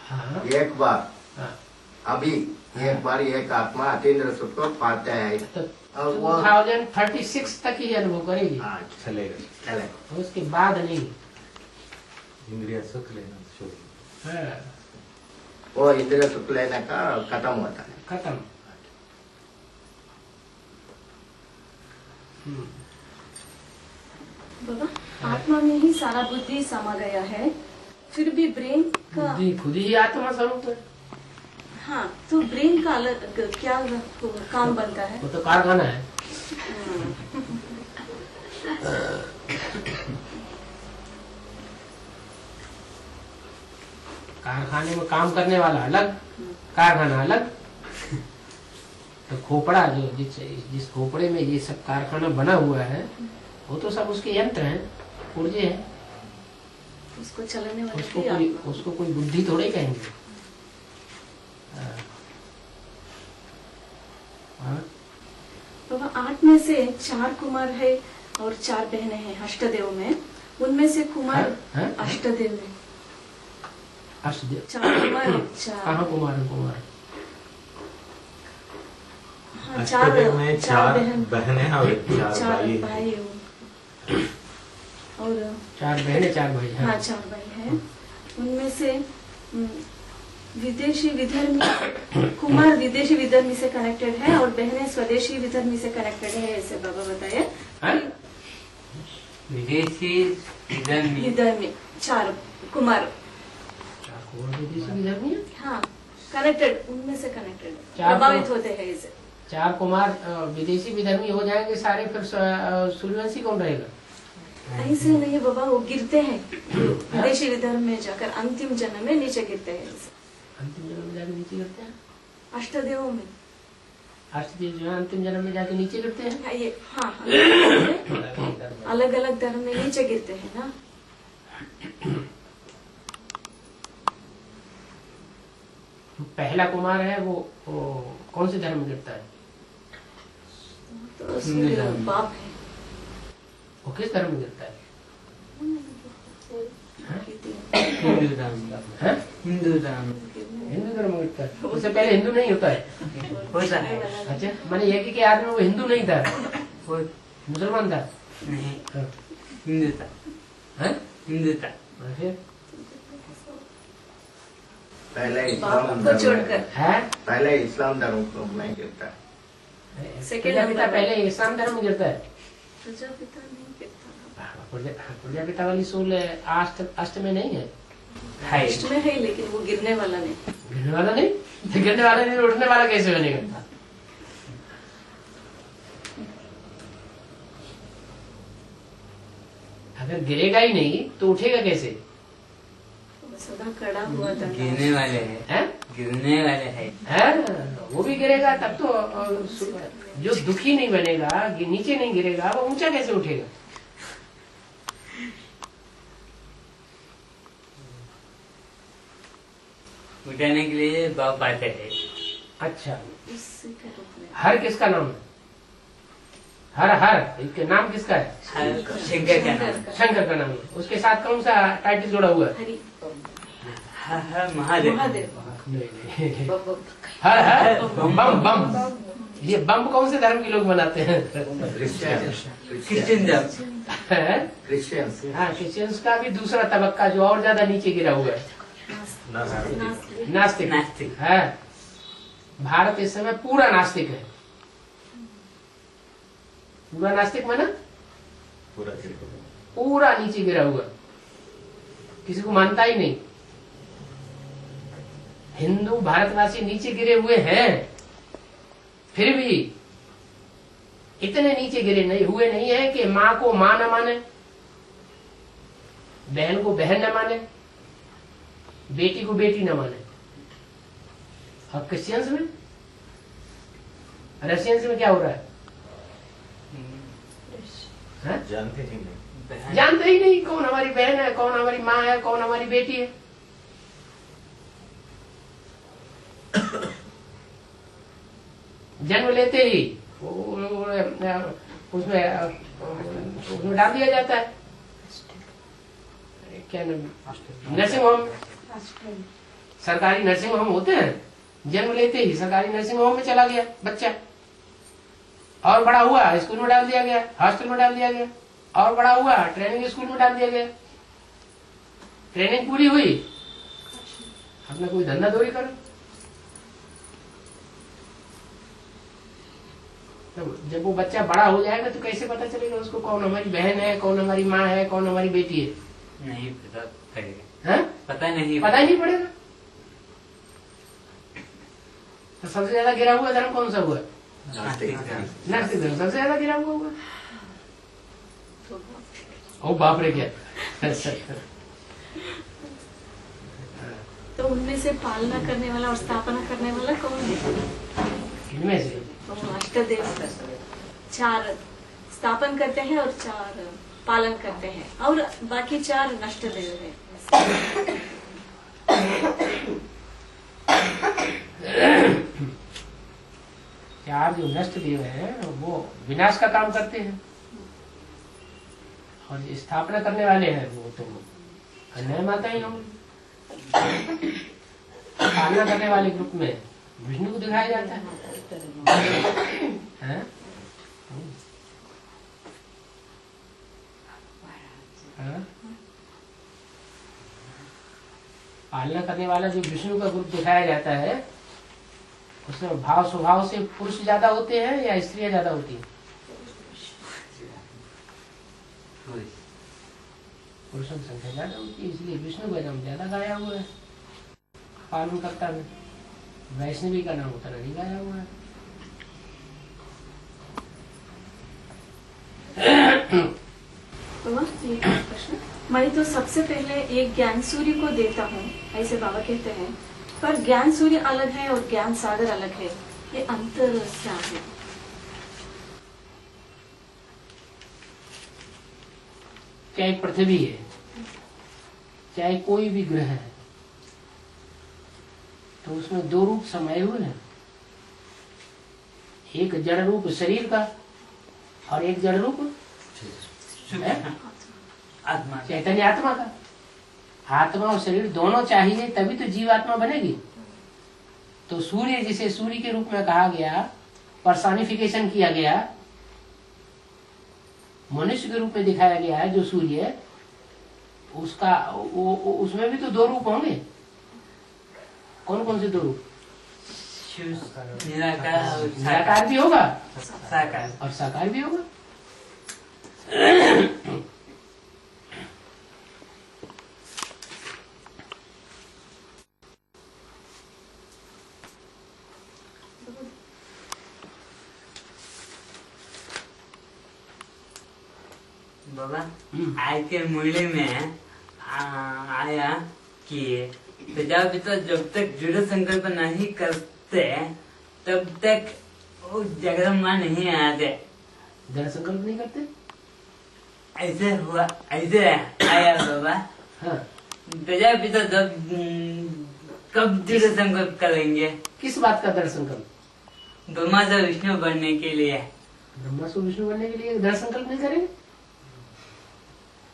हाँ, एक बार हाँ, अभी एक बार एक आत्मा अतीन्द्र सुख को पाते हैं तो और वो 2036 तक ही अनुभव करेगी, हाँ, चलेगा। चले उसके बाद नहीं। इंद्रिया सुख लेना शुरू। हाँ, वो इंद्रिय सुख लेने का खत्म होता है। खत्म। बाबा, आत्मा में ही सारा बुद्धि समा गया है, फिर भी ब्रेन का बुद्धि खुद ही आत्मा स्वरूप है, हाँ, तो ब्रेन का अलग क्या काम बनता है? वो तो कारखाना है। कारखाने में काम करने वाला अलग, कारखाना अलग। तो खोपड़ा जो जिस खोपड़े में ये सब कारखाना बना हुआ है, वो तो सब उसके यंत्र हैं, पुर्जे हैं। उसको चलाने वाले उसको कोई बुद्धि थोड़े कहेंगे। हाँ? बाबा, 8 में से 4 कुमार है और 4 बहनें हैं अष्टदेव में। उनमें से कुमार हाँ? अष्टदेव में अष्टदेव 4 कुमार और 4 कहाँ कुमार कुमार? हाँ, अष्टदेव में 4 बहन बहनें और 4 4 भाई भाई हैं। और 4 बहनें 4 भाई। हाँ, 4 भाई है। उनमें से विदेशी विधर्मी कुमार विदेशी विधर्मी से कनेक्टेड है और बहनें स्वदेशी विधर्मी से कनेक्टेड है, ऐसे बाबा बताए। हाँ? विदेशी विधर्मी विधर्मी 4 कुमार, 4 कुमार विदेशी विधर्मी है। हाँ, कनेक्टेड, उनमें से कनेक्टेड 4 प्रभावित होते हैं इसे। 4 कुमार विदेशी विधर्मी हो जाएंगे सारे, फिर सूर्यवंशी कौन रहेगा? ऐसे नहीं बाबा, वो गिरते हैं विदेशी विधर्म में जाकर, अंतिम जन्म में नीचे गिरते हैं ऐसे। अंतिम जन्म में जाके नीचे गिरते हैं। अष्टदेवों में अष्टदेव जो है अंतिम जन्म में जाके नीचे गिरते हैं। हाँ, ये हाँ, अलग अलग धर्म में नीचे गिरते हैं ना। पहला कुमार है वो कौन से धर्म में गिरता है? तो सूर्य बाप है। वो किस धर्म में गिरता है? हिंदू धर्म, हाँ? हिंदू धर्म हिंदू धर्म में गिरता है। उससे पहले हिंदू नहीं होता है। होता है। अच्छा, मैंने ये कि आदमी वो हिंदू नहीं था, वो मुसलमान था। नहीं, हाँ? हिंदू था, हाँ? हिंदू था। फिर पहले बाप इस्लाम को धर्म छोड़कर है पहले इस्लाम धर्म को नहीं गिरता है। प्रजापिता पहले इस्लाम धर्म में गिरता है। प्रजापिता नहीं गिरता, प्रजापिता वाली सोल अष्ट में नहीं है। है इष्ट में है, लेकिन वो गिरने वाला नहीं। गिरने वाला नहीं, तो गिरने वाला नहीं, उठने वाला कैसे बनेगा? अगर गिरेगा ही नहीं तो उठेगा कैसे? वो सदा खड़ा हुआ था। गिरने वाले हैं, हैं? गिरने वाले हैं। हैं? वो भी गिरेगा तब तो जो दुखी नहीं बनेगा, नीचे नहीं गिरेगा, वो ऊंचा कैसे उठेगा? उठाने के लिए बाप आते हैं। अच्छा, उससे क्या रोकने? हर किसका नाम है? हर इसके नाम किसका है? शंकर का नाम, शंकर का नाम है। उसके साथ कौन सा टाइटल जोड़ा हुआ है? हरि हर महादेव। महादेव। नहीं। बाबा, हर बम बम। ये बम कौन से धर्म के लोग बनाते हैं? क्रिश्चियन धर्म, हैं? क्रिश्चियंस हाँ, क्रिश्चियंस का भी दूसरा तबक्का जो और ज्यादा नीचे गिरा हुआ है, नास्तिक। नास्तिक। है। भारत इस समय पूरा नास्तिक है। पूरा नास्तिक माना पूरा पूरा नीचे गिरा हुआ, किसी को मानता ही नहीं। हिंदू भारतवासी नीचे गिरे हुए हैं, फिर भी इतने नीचे गिरे नहीं हुए नहीं है कि माँ को माँ न माने, बहन को बहन न माने, बेटी को बेटी न माने। और क्रिश्चियंस में, रशियंस में क्या हो रहा है? जानते ही नहीं, जानते ही नहीं कौन हमारी बहन है, कौन हमारी माँ है, कौन हमारी बेटी है। जन्म लेते ही उसमें डाल दिया जाता है, क्या नाम, नर्सिंग होम, सरकारी नर्सिंग होम होते हैं। जन्म लेते ही सरकारी नर्सिंग होम में चला गया बच्चा, और बड़ा हुआ स्कूल में डाल दिया गया, हॉस्टल में डाल दिया गया, और बड़ा हुआ ट्रेनिंग स्कूल में डाल दिया गया। ट्रेनिंग पूरी हुई, अपना कोई धंधा दौरी करो। तो जब वो बच्चा बड़ा हो जाएगा तो कैसे पता चलेगा उसको कौन हमारी बहन है, कौन हमारी माँ है, कौन हमारी बेटी है? नहीं पता पड़ेगा, हाँ? पता नहीं ही नहीं पड़ेगा। तो सबसे ज्यादा गिरा हुआ धर्म कौन सा हुआ? नास्तिक धर्म सबसे ज्यादा गिरा हुआ होगा। ओ बाप रे, क्या तो उनमें से पालना करने वाला और स्थापना करने वाला कौन है? इनमें से अष्टदेव 4 स्थापन करते हैं और 4 पालन करते हैं, और बाकी 4 नष्ट देव है। चार जो नष्ट देव हैं वो विनाश का काम करते हैं, और जो स्थापना करने वाले हैं वो तो अन्य माता ही होंगे। पालना करने वाले ग्रुप में विष्णु को दिखाया जाता है, हैं? हाँ? पालना करने वाला जो विष्णु का ग्रुप दिखाया जाता है उसमें भाव स्वभाव से पुरुष ज्यादा होते हैं या स्त्रियां ज्यादा होती हैं? पुरुषों की संख्या ज्यादा होती है, इसलिए विष्णु का नाम ज्यादा गाया हुआ है पालन करता है। वैष्णवी का नाम उतना नहीं गाया हुआ है। तो एक प्रश्न, मैं तो सबसे पहले एक ज्ञान सूर्य को देता हूँ, ऐसे बाबा कहते हैं, पर ज्ञान सूर्य अलग है और ज्ञान सागर अलग है, ये अंतर क्या है? चाहे पृथ्वी है, चाहे कोई भी ग्रह है, तो उसमें 2 रूप समाये हुए हैं। एक जड़ रूप शरीर का और एक जड़ रूप आत्मा, चैतन्य आत्मा का। आत्मा और शरीर दोनों चाहिए तभी तो जीवात्मा बनेगी। तो सूर्य जिसे सूर्य के रूप में कहा गया, पर्सोनिफिकेशन किया गया, मनुष्य के रूप में दिखाया गया है जो सूर्य है, उसका उसमें भी तो 2 रूप होंगे। कौन कौन से 2 रूप? निराकार भी होगा और साकार भी होगा। बाबा आज के मूल्य में आया कि प्रजापिता जब तक दृढ़ संकल्प नहीं करते तब तक वो जगदम्बा नहीं आते। दृढ़ संकल्प नहीं करते? ऐसे हुआ, ऐसे आया बाबा। हाँ। प्रजापिता जब कब दृढ़ संकल्प करेंगे? किस बात का दृढ़ संकल्प? ब्रह्मा से विष्णु बनने के लिए। ब्रह्मा से विष्णु बनने के लिए दृढ़ संकल्प नहीं करेंगे?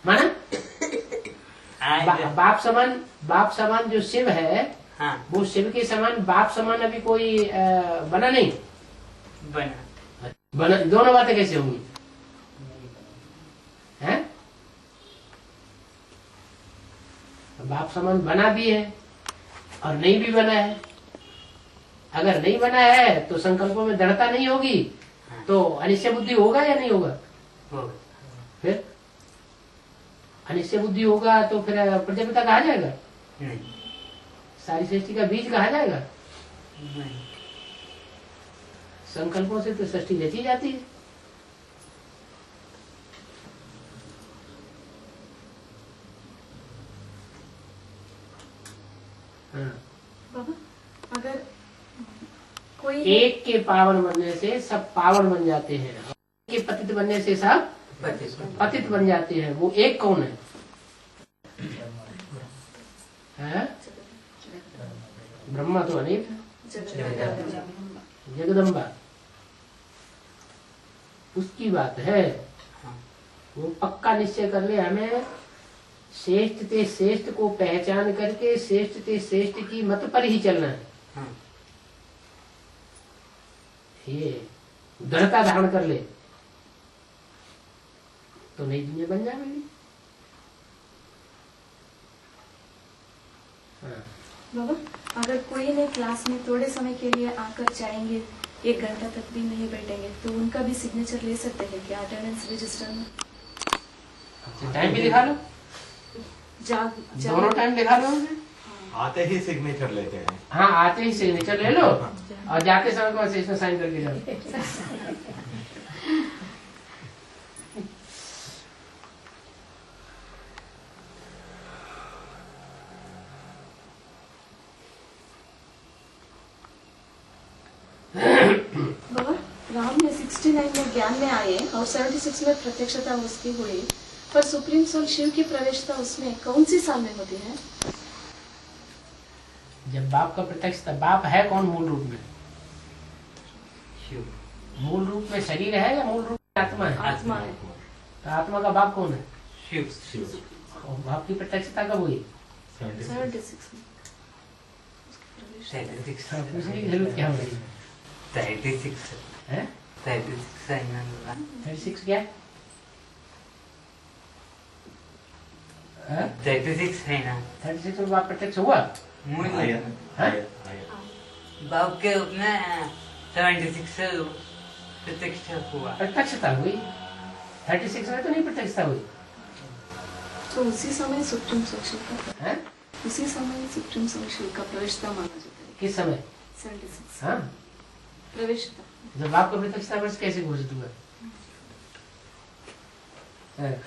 माना बाप समान जो शिव है, हाँ, वो शिव के समान बाप समान अभी कोई बना नहीं। बना दोनों बातें कैसे होंगी? हैं? बाप समान बना भी है और नहीं भी बना है। अगर नहीं बना है तो संकल्पों में दृढ़ता नहीं होगी, तो अनिश्चय बुद्धि होगा या नहीं होगा? फिर अनिश्चय बुद्धि होगा तो फिर प्रजापिता कहा जाएगा? नहीं। सारी सृष्टि का बीज कहा जाएगा? नहीं। संकल्पों से तो सृष्टि रची जाती है। कोई एक के पावन बनने से सब पावन बन जाते हैं, और एक के पतित बनने से सब पतित बन जाते हैं। वो एक कौन है? ब्रह्मा तो अनेक है, जगदम्बा उसकी बात है। वो पक्का निश्चय कर ले, हमें श्रेष्ठ ते श्रेष्ठ को पहचान करके श्रेष्ठ ते श्रेष्ठ की मत पर ही चलना है। ये दृढ़ता धारण कर ले तो नई दुनिया बन जाएगी। बाबा, अगर कोई ने क्लास में थोड़े समय के लिए आकर जाएंगे, 1 घंटा तक भी नहीं बैठेंगे, तो उनका भी सिग्नेचर ले सकते हैं क्या अटेंडेंस रजिस्टर में? टाइम भी दिखा लो, दोनों टाइम दिखा लो। आते ही सिग्नेचर लेते हैं। हाँ, आते ही सिग्नेचर ले लो और जाते समय को इसमें साइन करके जाओ। बाबा, राम ने 69 में ज्ञान में आए और 76 में प्रत्यक्षता उसकी हुई, पर सुप्रीम सोल शिव की प्रवेशता उसमें कौन सी साल में होती है? जब बाप का प्रत्यक्ष था, बाप है कौन मूल रूप में? मूल रूप में शरीर है या मूल रूप में आत्मा है? आत्मा है। तो आत्मा का बाप कौन है? शिव। और बाप की प्रत्यक्षता कब हुई? 76 में। पूछने की जरूरत क्या हुई? 36 है 36 क्या? 36 है ना। 36 में बाप प्रत्यक्ष हुआ? मूल्य बाप के रूप में 76 से प्रत्यक्ष हुआ। प्रत्यक्षता हुई, 36 में तो नहीं प्रत्यक्षता हुई। तो उसी समय सुप्रीम सोल शिव का है? उसी समय सुप्रीम सोल शिव का प्रवेशता माना जाता है। किस समय? 76 हाँ, प्रवेशता। जब बाप का प्रत्यक्षता वर्ष कैसे घोषित हुआ? है?